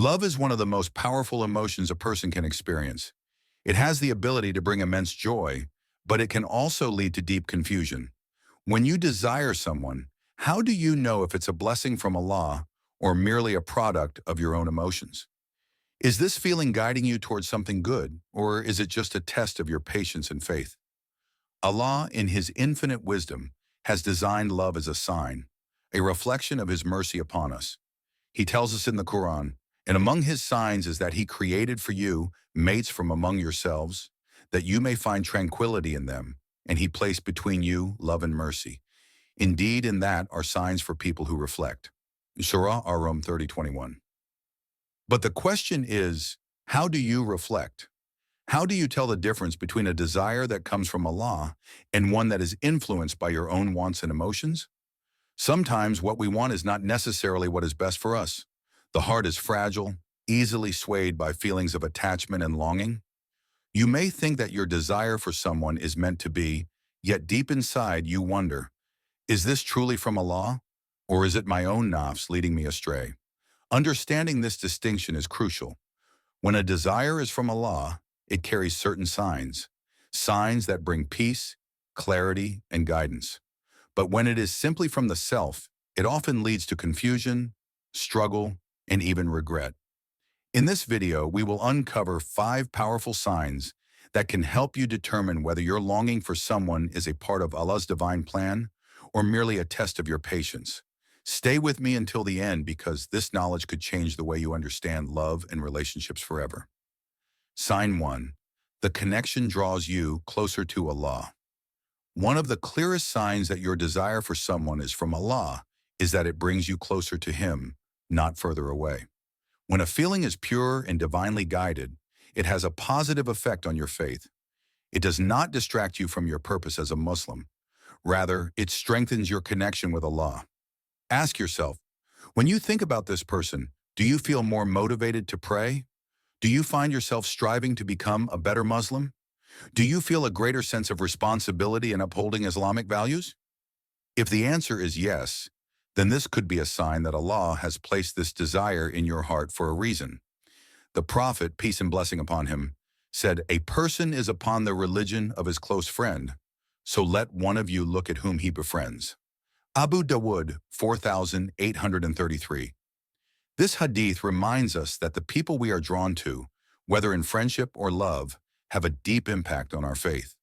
Love is one of the most powerful emotions a person can experience. It has the ability to bring immense joy, but it can also lead to deep confusion. When you desire someone, how do you know if it's a blessing from Allah or merely a product of your own emotions? Is this feeling guiding you towards something good, or is it just a test of your patience and faith? Allah, in His infinite wisdom, has designed love as a sign, a reflection of His mercy upon us. He tells us in the Quran, "And among His signs is that He created for you mates from among yourselves, that you may find tranquility in them, and He placed between you love and mercy. Indeed, in that are signs for people who reflect." Surah Ar-Rum 30:21. But the question is, how do you reflect? How do you tell the difference between a desire that comes from Allah and one that is influenced by your own wants and emotions? Sometimes what we want is not necessarily what is best for us. The heart is fragile, easily swayed by feelings of attachment and longing. You may think that your desire for someone is meant to be, yet deep inside you wonder, is this truly from Allah, or is it my own nafs leading me astray? Understanding this distinction is crucial. When a desire is from Allah, it carries certain signs that bring peace, clarity, and guidance. But when it is simply from the self, it often leads to confusion, struggle, and even regret. In this video, we will uncover 5 powerful signs that can help you determine whether your longing for someone is a part of Allah's divine plan or merely a test of your patience. Stay with me until the end because this knowledge could change the way you understand love and relationships forever. Sign 1. The connection draws you closer to Allah. One of the clearest signs that your desire for someone is from Allah is that it brings you closer to Him, not further away. When a feeling is pure and divinely guided, it has a positive effect on your faith. It does not distract you from your purpose as a Muslim. Rather, it strengthens your connection with Allah. Ask yourself, when you think about this person, do you feel more motivated to pray? Do you find yourself striving to become a better Muslim? Do you feel a greater sense of responsibility in upholding Islamic values? If the answer is yes, then this could be a sign that Allah has placed this desire in your heart for a reason. The Prophet, peace and blessing upon him, said, "A person is upon the religion of his close friend, so let one of you look at whom he befriends." Abu Dawud 4833. This hadith reminds us that the people we are drawn to, whether in friendship or love, have a deep impact on our faith.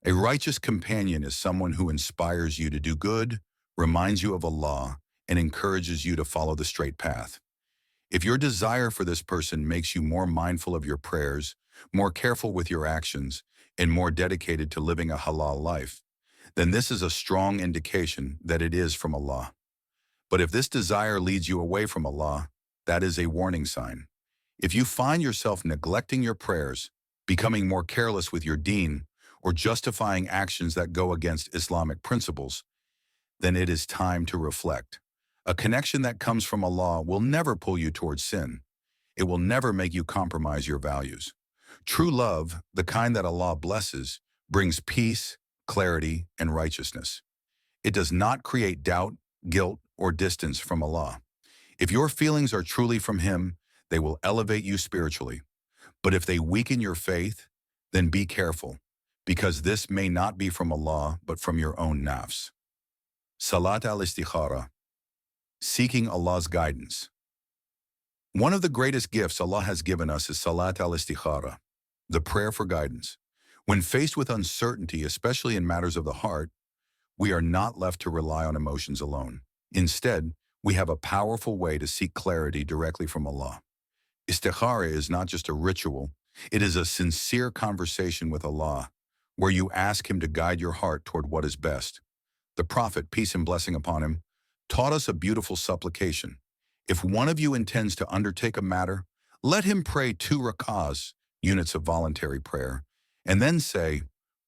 A righteous companion is someone who inspires you to do good, reminds you of Allah, and encourages you to follow the straight path. If your desire for this person makes you more mindful of your prayers, more careful with your actions, and more dedicated to living a halal life, then this is a strong indication that it is from Allah. But if this desire leads you away from Allah, that is a warning sign. If you find yourself neglecting your prayers, becoming more careless with your deen, or justifying actions that go against Islamic principles, then it is time to reflect. A connection that comes from Allah will never pull you towards sin. It will never make you compromise your values. True love, the kind that Allah blesses, brings peace, clarity, and righteousness. It does not create doubt, guilt, or distance from Allah. If your feelings are truly from Him, they will elevate you spiritually. But if they weaken your faith, then be careful, because this may not be from Allah, but from your own nafs. Salat al-Istikhara, seeking Allah's guidance. One of the greatest gifts Allah has given us is Salat al-Istikhara, the prayer for guidance. When faced with uncertainty, especially in matters of the heart, we are not left to rely on emotions alone. Instead, we have a powerful way to seek clarity directly from Allah. Istikhara is not just a ritual, it is a sincere conversation with Allah, where you ask Him to guide your heart toward what is best. The Prophet, peace and blessing upon him, taught us a beautiful supplication. If one of you intends to undertake a matter, let him pray 2 rak'ahs, units of voluntary prayer, and then say,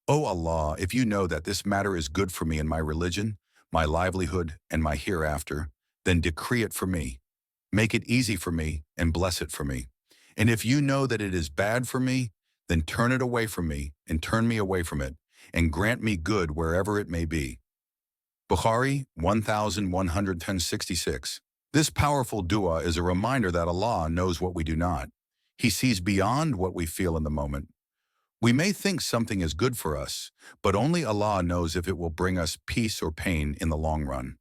"O Allah, if you know that this matter is good for me in my religion, my livelihood, and my hereafter, then decree it for me. Make it easy for me and bless it for me. And if you know that it is bad for me, then turn it away from me and turn me away from it, and grant me good wherever it may be." Bukhari 1166. This powerful dua is a reminder that Allah knows what we do not. He sees beyond what we feel in the moment. We may think something is good for us, but only Allah knows if it will bring us peace or pain in the long run.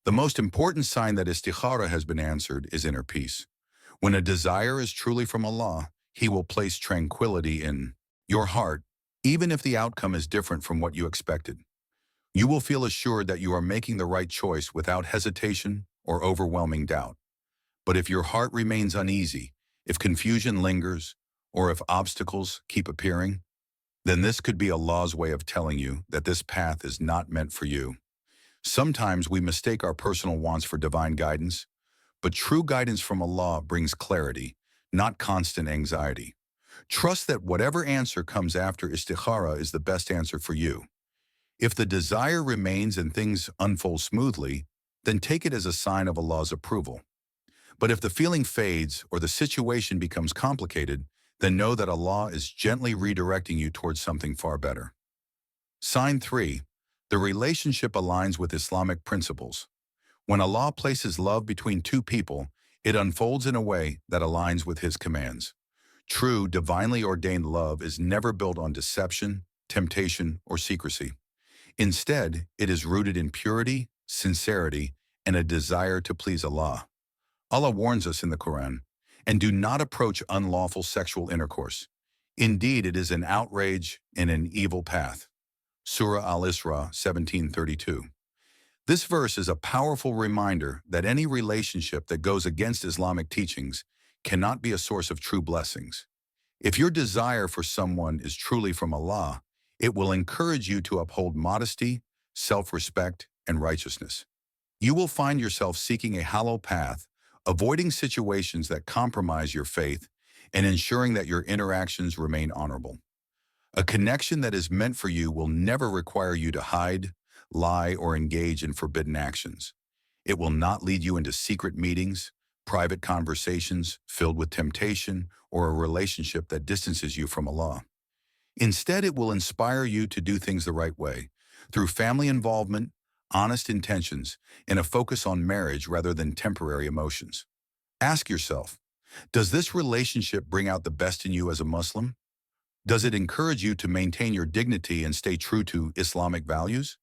The most important sign that istikhara has been answered is inner peace. When a desire is truly from Allah, He will place tranquility in your heart, even if the outcome is different from what you expected. You will feel assured that you are making the right choice without hesitation or overwhelming doubt. But if your heart remains uneasy, if confusion lingers, or if obstacles keep appearing, then this could be Allah's way of telling you that this path is not meant for you. Sometimes we mistake our personal wants for divine guidance, but true guidance from Allah brings clarity, not constant anxiety. Trust that whatever answer comes after istikhara is the best answer for you. If the desire remains and things unfold smoothly, then take it as a sign of Allah's approval. But if the feeling fades or the situation becomes complicated, then know that Allah is gently redirecting you towards something far better. Sign 3. The relationship aligns with Islamic principles. When Allah places love between two people, it unfolds in a way that aligns with His commands. True, divinely ordained love is never built on deception, temptation, or secrecy. Instead, it is rooted in purity, sincerity, and a desire to please Allah. Allah warns us in the Quran, and do not approach unlawful sexual intercourse. Indeed, it is an outrage and an evil path. Surah Al-Isra 17:32. This verse is a powerful reminder that any relationship that goes against Islamic teachings cannot be a source of true blessings. If your desire for someone is truly from Allah, it will encourage you to uphold modesty, self-respect, and righteousness. You will find yourself seeking a halal path, avoiding situations that compromise your faith, and ensuring that your interactions remain honorable. A connection that is meant for you will never require you to hide, lie, or engage in forbidden actions. It will not lead you into secret meetings, private conversations filled with temptation, or a relationship that distances you from Allah. Instead, it will inspire you to do things the right way, through family involvement, honest intentions, and a focus on marriage rather than temporary emotions. Ask yourself, does this relationship bring out the best in you as a Muslim? Does it encourage you to maintain your dignity and stay true to Islamic values?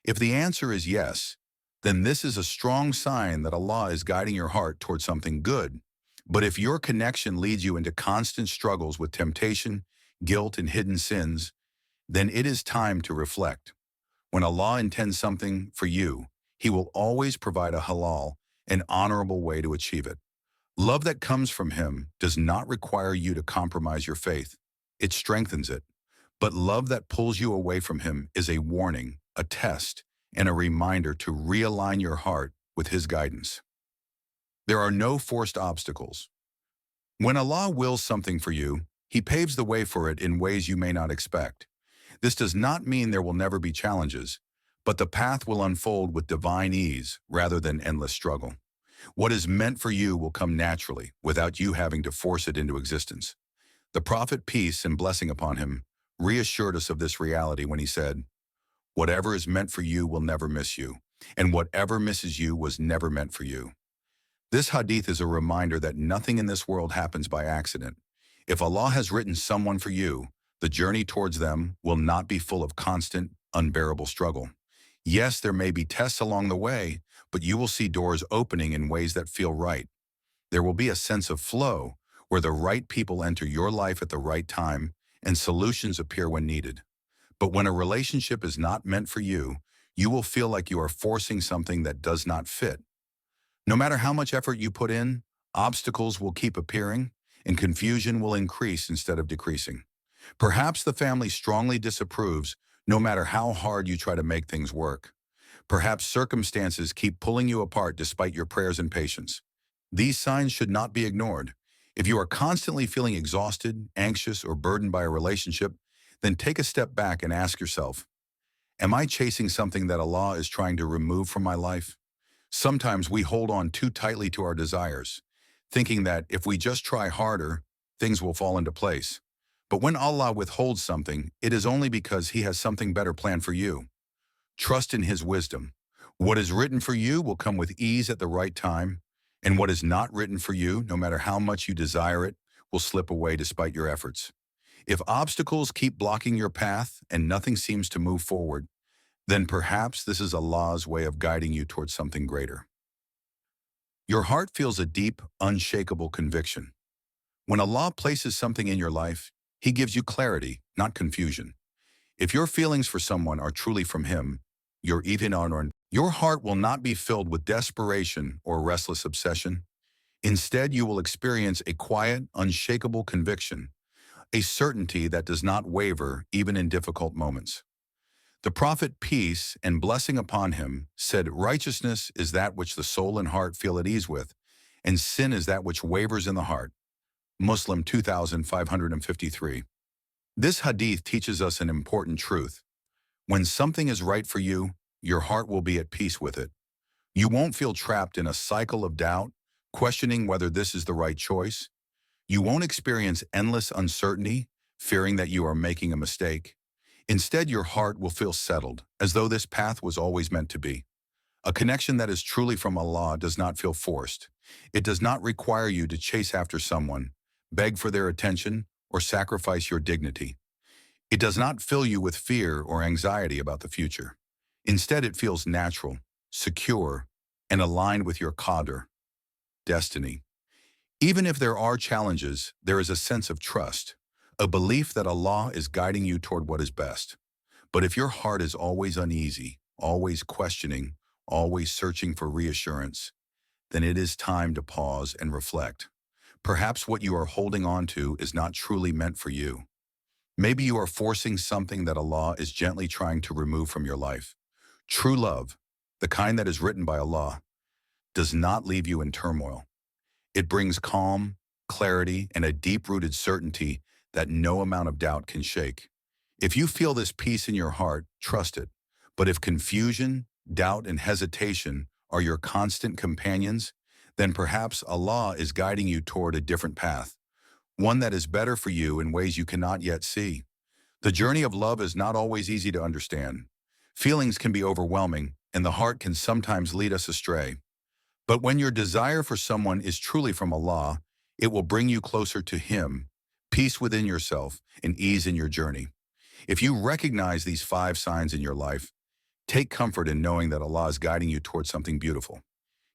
If the answer is yes, then this is a strong sign that Allah is guiding your heart towards something good. But if your connection leads you into constant struggles with temptation, guilt, and hidden sins, then it is time to reflect. When Allah intends something for you, He will always provide a halal, an honorable way to achieve it. Love that comes from Him does not require you to compromise your faith. It strengthens it. But love that pulls you away from Him is a warning, a test, and a reminder to realign your heart with His guidance. There are no forced obstacles. When Allah wills something for you, He paves the way for it in ways you may not expect. This does not mean there will never be challenges, but the path will unfold with divine ease rather than endless struggle. What is meant for you will come naturally, without you having to force it into existence. The Prophet, peace and blessing upon him, reassured us of this reality when he said, "Whatever is meant for you will never miss you, and whatever misses you was never meant for you." This hadith is a reminder that nothing in this world happens by accident. If Allah has written someone for you, the journey towards them will not be full of constant, unbearable struggle. Yes, there may be tests along the way, but you will see doors opening in ways that feel right. There will be a sense of flow, where the right people enter your life at the right time, and solutions appear when needed. But when a relationship is not meant for you, you will feel like you are forcing something that does not fit. No matter how much effort you put in, obstacles will keep appearing, and confusion will increase instead of decreasing. Perhaps the family strongly disapproves, no matter how hard you try to make things work. Perhaps circumstances keep pulling you apart despite your prayers and patience. These signs should not be ignored. If you are constantly feeling exhausted, anxious, or burdened by a relationship, then take a step back and ask yourself, am I chasing something that Allah is trying to remove from my life? Sometimes we hold on too tightly to our desires, thinking that if we just try harder, things will fall into place. But when Allah withholds something, it is only because He has something better planned for you. Trust in His wisdom. What is written for you will come with ease at the right time, and what is not written for you, no matter how much you desire it, will slip away despite your efforts. If obstacles keep blocking your path and nothing seems to move forward, then perhaps this is Allah's way of guiding you towards something greater. Your heart feels a deep, unshakable conviction. When Allah places something in your life, He gives you clarity, not confusion. If your feelings for someone are truly from Him, your heart will not be filled with desperation or restless obsession. Instead, you will experience a quiet, unshakable conviction, a certainty that does not waver even in difficult moments. The Prophet, peace and blessing upon him, said, "Righteousness is that which the soul and heart feel at ease with, and sin is that which wavers in the heart." Muslim 2553. This hadith teaches us an important truth. When something is right for you, your heart will be at peace with it. You won't feel trapped in a cycle of doubt, questioning whether this is the right choice. You won't experience endless uncertainty, fearing that you are making a mistake. Instead, your heart will feel settled, as though this path was always meant to be. A connection that is truly from Allah does not feel forced. It does not require you to chase after someone, beg for their attention, or sacrifice your dignity. It does not fill you with fear or anxiety about the future. Instead, it feels natural, secure, and aligned with your qadr, destiny. Even if there are challenges, there is a sense of trust, a belief that Allah is guiding you toward what is best. But if your heart is always uneasy, always questioning, always searching for reassurance, then it is time to pause and reflect. Perhaps what you are holding on to is not truly meant for you. Maybe you are forcing something that Allah is gently trying to remove from your life. True love, the kind that is written by Allah, does not leave you in turmoil. It brings calm, clarity, and a deep-rooted certainty that no amount of doubt can shake. If you feel this peace in your heart, trust it. But if confusion, doubt, and hesitation are your constant companions, then perhaps Allah is guiding you toward a different path, one that is better for you in ways you cannot yet see. The journey of love is not always easy to understand. Feelings can be overwhelming, and the heart can sometimes lead us astray. But when your desire for someone is truly from Allah, it will bring you closer to Him, peace within yourself, and ease in your journey. If you recognize these 5 signs in your life, take comfort in knowing that Allah is guiding you towards something beautiful.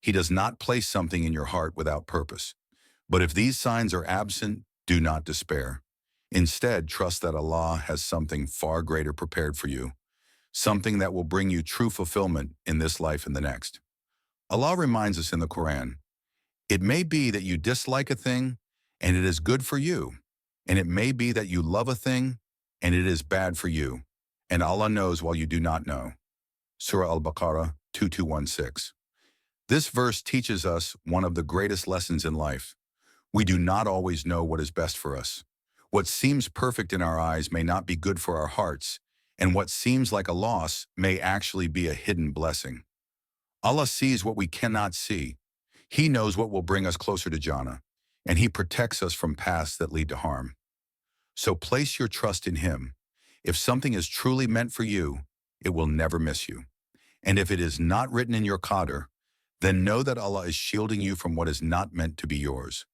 He does not place something in your heart without purpose. But if these signs are absent, do not despair. Instead, trust that Allah has something far greater prepared for you, something that will bring you true fulfillment in this life and the next. Allah reminds us in the Quran, "It may be that you dislike a thing, and it is good for you. And it may be that you love a thing, and it is bad for you. And Allah knows while you do not know." Surah Al-Baqarah 2216. This verse teaches us one of the greatest lessons in life. We do not always know what is best for us. What seems perfect in our eyes may not be good for our hearts, and what seems like a loss may actually be a hidden blessing. Allah sees what we cannot see. He knows what will bring us closer to Jannah, and He protects us from paths that lead to harm. So place your trust in Him. If something is truly meant for you, it will never miss you. And if it is not written in your qadr, then know that Allah is shielding you from what is not meant to be yours.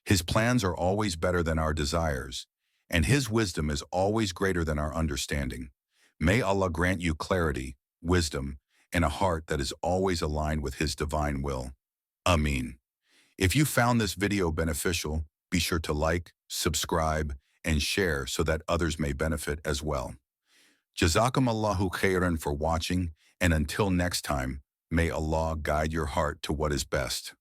His plans are always better than our desires, and His wisdom is always greater than our understanding. May Allah grant you clarity, wisdom, and a heart that is always aligned with His divine will. Ameen. If you found this video beneficial, be sure to like, subscribe, and share so that others may benefit as well. Jazakumullahu khairan for watching, and until next time, may Allah guide your heart to what is best.